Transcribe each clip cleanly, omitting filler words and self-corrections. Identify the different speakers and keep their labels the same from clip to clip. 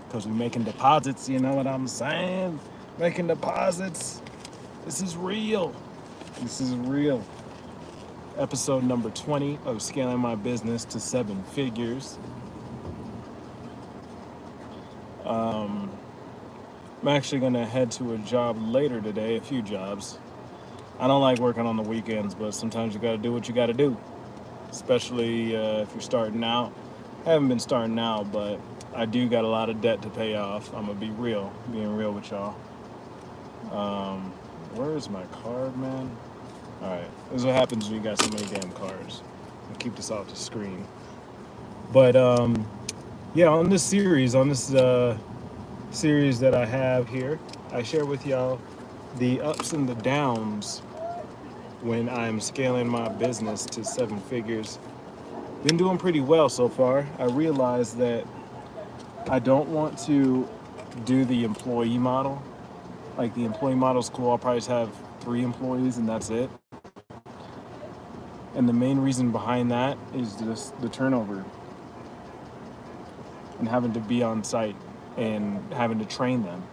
Speaker 1: because we're making deposits. You know what I'm saying? Making deposits. This is real. This is real. Episode number 20 of Scaling My Business to Seven Figures. I'm actually going to head to a job later today, a few jobs. I don't like working on the weekends, but sometimes you got to do what you got to do, especially if you're starting out. I haven't been starting out, but I do got a lot of debt to pay off. I'm going to be real, being real with y'all. Um, where is my card, man? All right, this is what happens when you got so many damn cards. I'll keep this off the screen. But yeah, on this series that I have here, I share with y'all the ups and the downs when I'm scaling my business to seven figures. Been doing pretty well so far. I realized that I don't want to do the employee model. Like the employee model is cool. I'll probably just have 3 employees and that's it. And the main reason behind that is just the turnover and having to be on site and having to train them.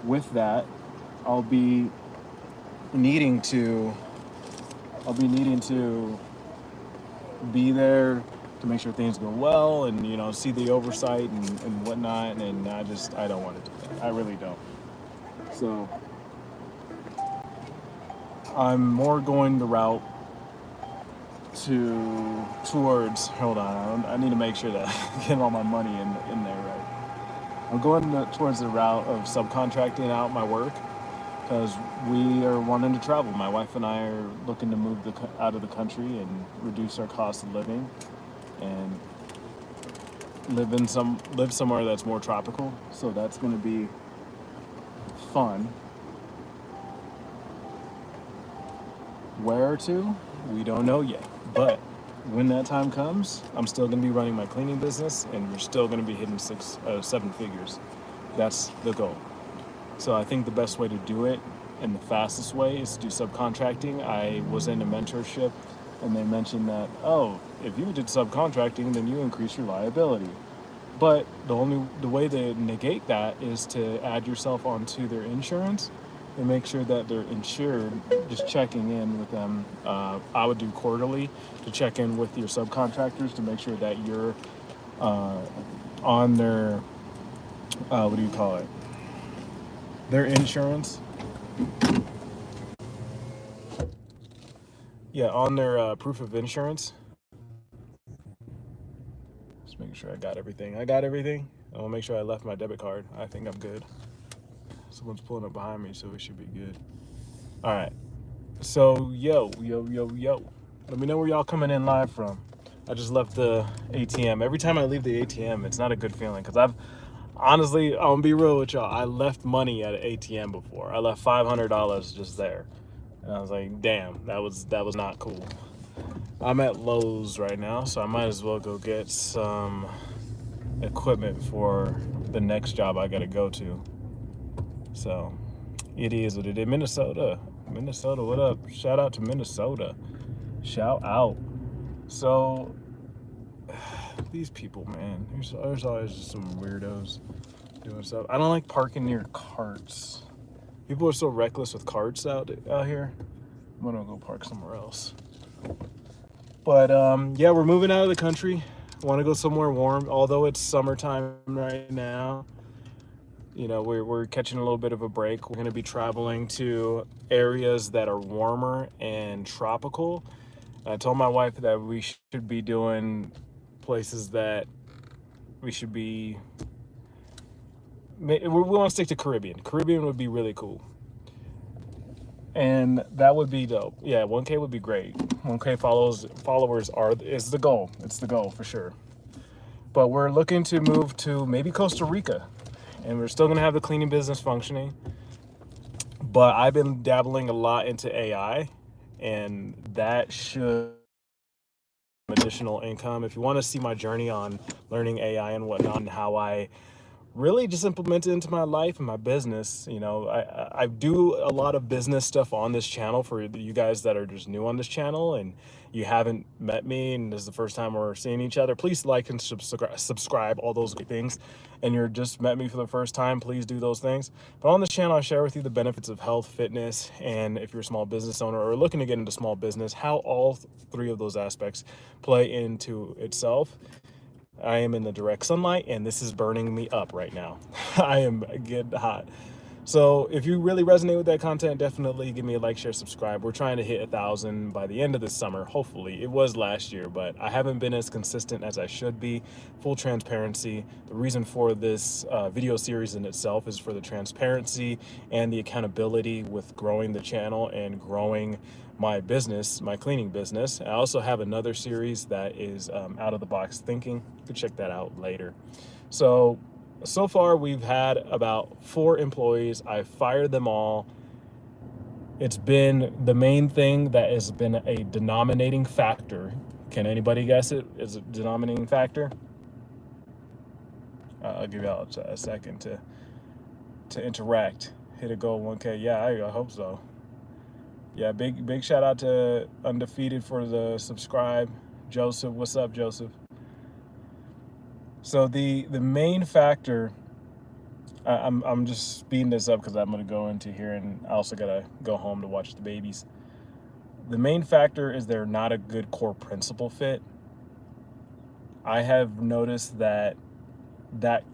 Speaker 1: With that, I'll be needing to be there to make sure things go well and see the oversight and whatnot, and I don't want to do that. I really don't. So I'm more going the route towards hold on, I need to make sure that I get all my money in there right. I'm going towards the route of subcontracting out my work because we are wanting to travel. My wife and I are looking to move out of the country and reduce our cost of living and live somewhere that's more tropical. So that's going to be fun. Where to? We don't know yet. But when that time comes, I'm still going to be running my cleaning business, and we're still going to be hitting seven figures. That's the goal. So I think the best way to do it and the fastest way is to do subcontracting. I was in a mentorship, and they mentioned that, oh, if you did subcontracting, then you increase your liability. But the way to negate that is to add yourself onto their insurance and make sure that they're insured. Just checking in with them. I would do quarterly to check in with your subcontractors to make sure that you're on their what do you call it? Their insurance. Yeah, on their proof of insurance. Just making sure I got everything. I got everything. I want to make sure I left my debit card. I think I'm good. Someone's pulling up behind me, so it should be good. All right. So, yo. Let me know where y'all coming in live from. I just left the ATM. Every time I leave the ATM, it's not a good feeling because honestly, I'm gonna be real with y'all. I left money at an ATM before. I left $500 just there, and I was like, damn, that was not cool. I'm at Lowe's right now, so I might as well go get some equipment for the next job I gotta go to. So it is what it is. Minnesota, what up? Shout out to Minnesota. Shout out. So these people, man, there's always just some weirdos doing stuff. I don't like parking near carts. People are so reckless with carts out here. I'm gonna go park somewhere else. But yeah, we're moving out of the country. Want to go somewhere warm, although it's summertime right now. We're catching a little bit of a break. We're going to be traveling to areas that are warmer and tropical. I told my wife that we should be doing places that we should be. We want to stick to Caribbean. Caribbean would be really cool. And that would be dope. Yeah, 1K would be great. 1K followers is the goal. It's the goal for sure. But we're looking to move to maybe Costa Rica. And we're still going to have the cleaning business functioning. But I've been dabbling a lot into AI, and that should additional income. If you want to see my journey on learning AI and whatnot and how I really just implement it into my life and my business. You know, I do a lot of business stuff on this channel for you guys that are just new on this channel and you haven't met me and this is the first time we're seeing each other. Please like and subscribe, all those great things. And you're just met me for the first time, please do those things. But on this channel, I share with you the benefits of health, fitness, and if you're a small business owner or looking to get into small business, how all three of those aspects play into itself. I am in the direct sunlight and this is burning me up right now. I am getting hot. So if you really resonate with that content, definitely give me a like, share, subscribe. We're trying to hit 1,000 by the end of this summer, hopefully. It was last year, but I haven't been as consistent as I should be. Full transparency. The reason for this video series in itself is for the transparency and the accountability with growing the channel and growing my business, my cleaning business. I also have another series that is out of the box thinking. You can check that out later. So far we've had about 4 employees. I fired them all. It's been the main thing that has been a denominating factor. Can anybody guess it? Is it a denominating factor? I'll give you all a second to interact. Hit a goal 1K. Yeah, I hope so. Yeah, big shout out to Undefeated for the subscribe. Joseph, what's up, Joseph? So the main factor, I'm just speeding this up because I'm gonna go into here and I also gotta go home to watch the babies. The main factor is they're not a good core principle fit. I have noticed that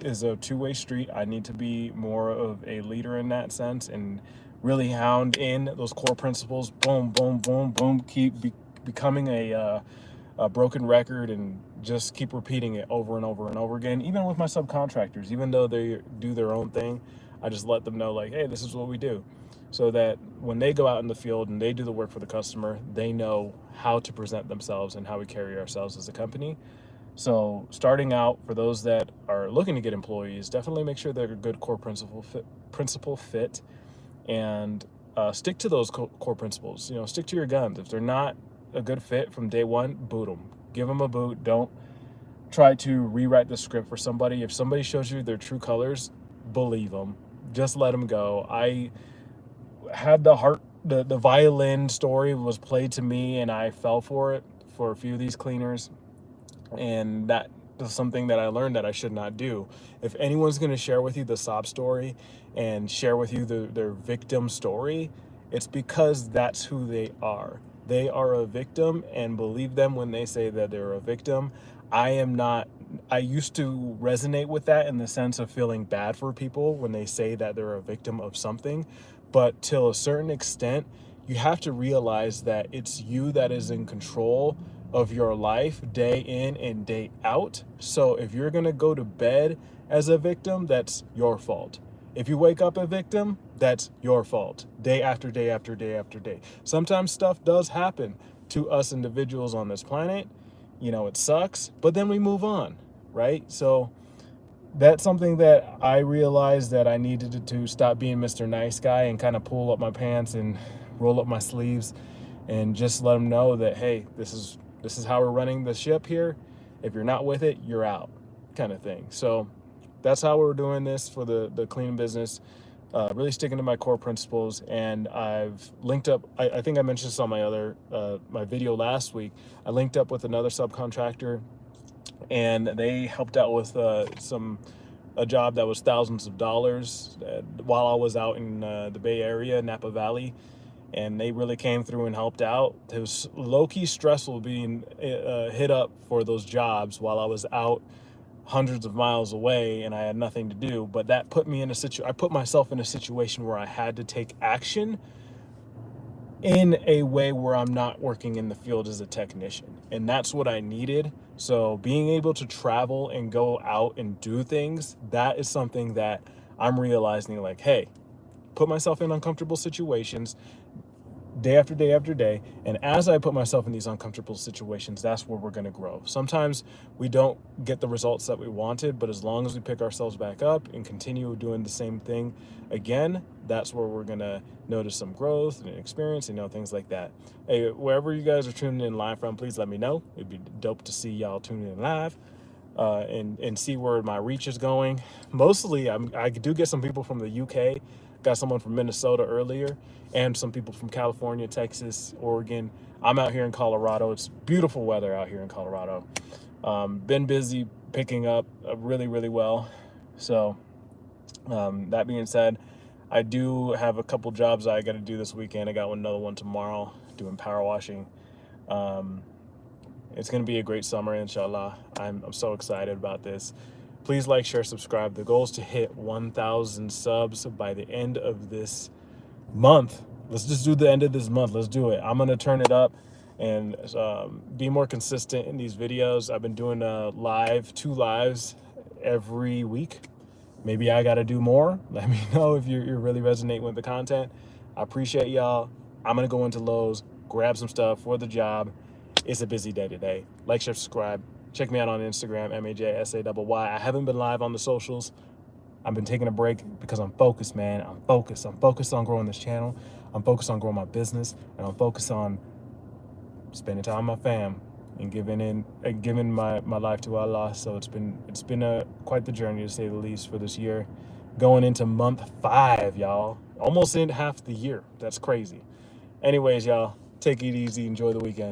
Speaker 1: is a two-way street. I need to be more of a leader in that sense and really hound in those core principles. Boom, boom, boom, boom. Keep becoming a broken record and just keep repeating it over and over and over again. Even with my subcontractors, even though they do their own thing, I just let them know like, hey, this is what we do. So that when they go out in the field and they do the work for the customer, they know how to present themselves and how we carry ourselves as a company. So starting out, for those that are looking to get employees, definitely make sure they're a good core principle fit, and stick to those core principles. You know, stick to your guns. If they're not a good fit from day one, boot them. Give them a boot. Don't try to rewrite the script for somebody. If somebody shows you their true colors, believe them. Just let them go. I had the violin story was played to me and I fell for it for a few of these cleaners. And that is something that I learned that I should not do. If anyone's going to share with you the sob story and share with you their victim story, it's because that's who they are. They are a victim, and believe them when they say that they're a victim. I am not. I used to resonate with that in the sense of feeling bad for people when they say that they're a victim of something. But till a certain extent, you have to realize that it's you that is in control of your life day in and day out. So if you're gonna go to bed as a victim, that's your fault. If you wake up a victim, that's your fault. Day after day after day after day. Sometimes stuff does happen to us individuals on this planet. You know, it sucks, but then we move on, right? So that's something that I realized that I needed to stop being Mr. Nice Guy and kind of pull up my pants and roll up my sleeves and just let them know that, hey, this is how we're running the ship here. If you're not with it, you're out, kind of thing. So that's how we're doing this for the cleaning business. Really sticking to my core principles, and I've linked up. I think I mentioned this on my other my video last week. I linked up with another subcontractor, and they helped out with a job that was thousands of dollars while I was out in the Bay Area, Napa Valley. And they really came through and helped out. It was low-key stressful being hit up for those jobs while I was out hundreds of miles away and I had nothing to do. But that put me in I put myself in a situation where I had to take action in a way where I'm not working in the field as a technician. And that's what I needed. So being able to travel and go out and do things, that is something that I'm realizing, like, hey, put myself in uncomfortable situations day after day after day. And as I put myself in these uncomfortable situations, that's where we're going to grow. Sometimes we don't get the results that we wanted, but as long as we pick ourselves back up and continue doing the same thing again, that's where we're going to notice some growth and experience, you know, things like that. Hey, wherever you guys are tuning in live from, please let me know. It'd be dope to see y'all tuning in live. and see where my reach is going. Mostly, I do get some people from the UK. Got someone from Minnesota earlier, and some people from California, Texas, Oregon. I'm out here in Colorado. It's beautiful weather out here in Colorado. Been busy picking up really, really well. So that being said, I do have a couple jobs I got to do this weekend. I got another one tomorrow doing power washing. Um, it's going to be a great summer, inshallah. I'm so excited about this. Please like, share, subscribe. The goal is to hit 1,000 subs by the end of this month. Let's just do the end of this month. Let's do it. I'm going to turn it up and be more consistent in these videos. I've been doing two lives every week. Maybe I got to do more. Let me know if you're really resonating with the content. I appreciate y'all. I'm going to go into Lowe's, grab some stuff for the job. It's a busy day today. Like, share, subscribe. Check me out on Instagram, MAJSAYY. I haven't been live on the socials. I've been taking a break because I'm focused, man. I'm focused. I'm focused on growing this channel. I'm focused on growing my business. And I'm focused on spending time with my fam and giving my life to Allah. So it's been quite the journey, to say the least, for this year. Going into month 5, y'all. Almost in half the year. That's crazy. Anyways, y'all, take it easy. Enjoy the weekend.